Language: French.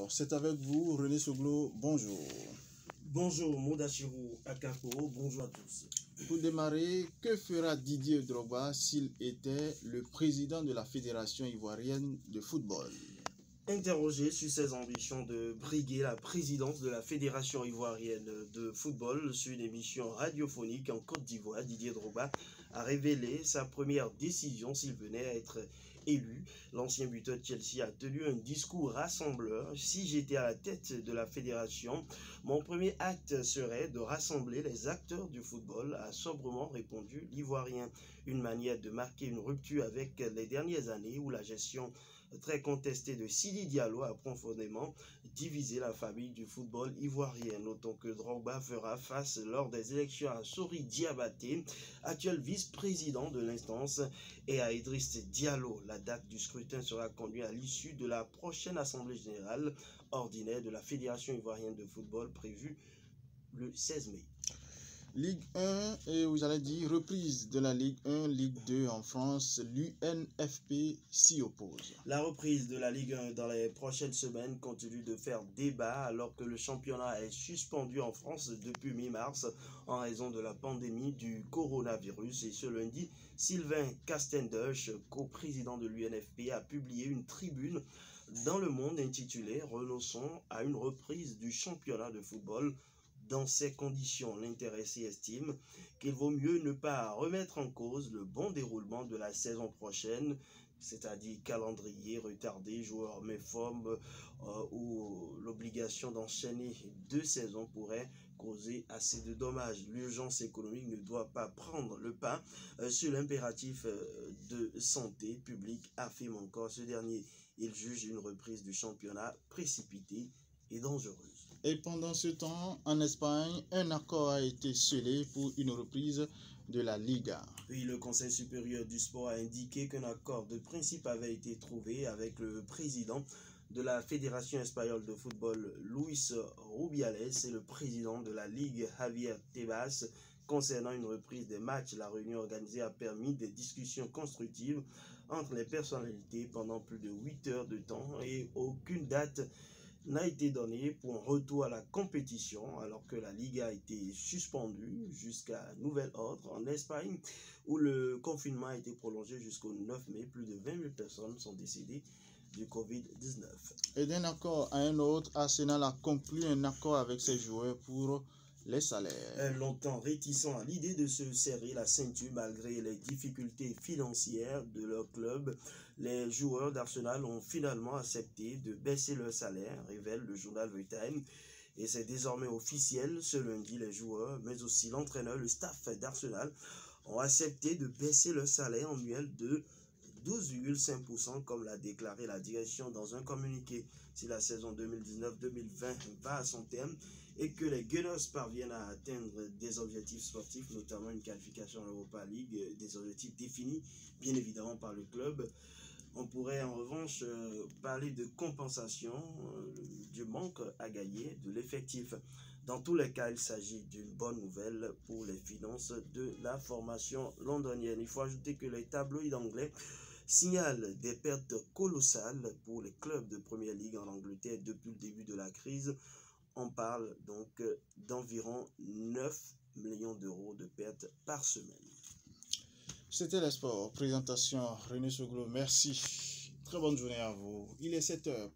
sport. C'est avec vous, René Soglo. Bonjour. Bonjour, Modachirou Akapo. Bonjour à tous. Pour démarrer, que fera Didier Drogba s'il était le président de la Fédération ivoirienne de football? Interrogé sur ses ambitions de briguer la présidence de la Fédération ivoirienne de football sur une émission radiophonique en Côte d'Ivoire, Didier Drogba a révélé sa première décision s'il venait à être élu. L'ancien buteur de Chelsea a tenu un discours rassembleur. Si j'étais à la tête de la fédération, mon premier acte serait de rassembler les acteurs du football, a sobrement répondu l'Ivoirien. Une manière de marquer une rupture avec les dernières années où la gestion très contestée de Sidi Diallo a profondément divisé la famille du football ivoirien. Notons que Drogba fera face lors des élections à Sori Diabaté, actuel vice-président de l'instance, et à Idriss Diallo. La date du scrutin sera conduite à l'issue de la prochaine assemblée générale ordinaire de la Fédération ivoirienne de football prévue le 16 mai. Ligue 1, et vous allez dire reprise de la Ligue 1, Ligue 2 en France, l'UNFP s'y oppose. La reprise de la Ligue 1 dans les prochaines semaines continue de faire débat alors que le championnat est suspendu en France depuis mi-mars en raison de la pandémie du coronavirus. Et ce lundi, Sylvain Castendush, co-président de l'UNFP, a publié une tribune dans Le Monde intitulée « Renonçons à une reprise du championnat de football ». Dans ces conditions, l'intéressé estime qu'il vaut mieux ne pas remettre en cause le bon déroulement de la saison prochaine, c'est-à-dire calendrier retardé, joueurs méformes ou l'obligation d'enchaîner 2 saisons pourrait causer assez de dommages. L'urgence économique ne doit pas prendre le pas sur l'impératif de santé publique, affirme encore ce dernier. Il juge une reprise du championnat précipitée et dangereuse. Et pendant ce temps, en Espagne, un accord a été scellé pour une reprise de la Liga. Puis le Conseil supérieur du sport a indiqué qu'un accord de principe avait été trouvé avec le président de la Fédération espagnole de football, Luis Rubiales, et le président de la Ligue, Javier Tebas, concernant une reprise des matchs. La réunion organisée a permis des discussions constructives entre les personnalités pendant plus de 8 heures de temps et aucune date n'a été donné pour un retour à la compétition alors que la Liga a été suspendue jusqu'à nouvel ordre. En Espagne, où le confinement a été prolongé jusqu'au 9 mai, plus de 20 000 personnes sont décédées du Covid-19. Et d'un accord à un autre, Arsenal a conclu un accord avec ses joueurs pour les salaires. Longtemps réticents à l'idée de se serrer la ceinture malgré les difficultés financières de leur club, les joueurs d'Arsenal ont finalement accepté de baisser leur salaire, révèle le journal The Times. Et c'est désormais officiel. Ce lundi, les joueurs, mais aussi l'entraîneur, le staff d'Arsenal, ont accepté de baisser leur salaire annuel de 12,5%, comme l'a déclaré la direction dans un communiqué. Si la saison 2019-2020 va à son terme et que les Gunners parviennent à atteindre des objectifs sportifs, notamment une qualification à l'Europa League, des objectifs définis bien évidemment par le club, on pourrait en revanche parler de compensation du manque à gagner de l'effectif. Dans tous les cas, il s'agit d'une bonne nouvelle pour les finances de la formation londonienne. Il faut ajouter que les tabloïds anglais signalent des pertes colossales pour les clubs de Première Ligue en Angleterre depuis le début de la crise. On parle donc d'environ 9 millions d'euros de pertes par semaine. C'était le sport. Présentation René Soglo. Merci. Très bonne journée à vous. Il est 7 h.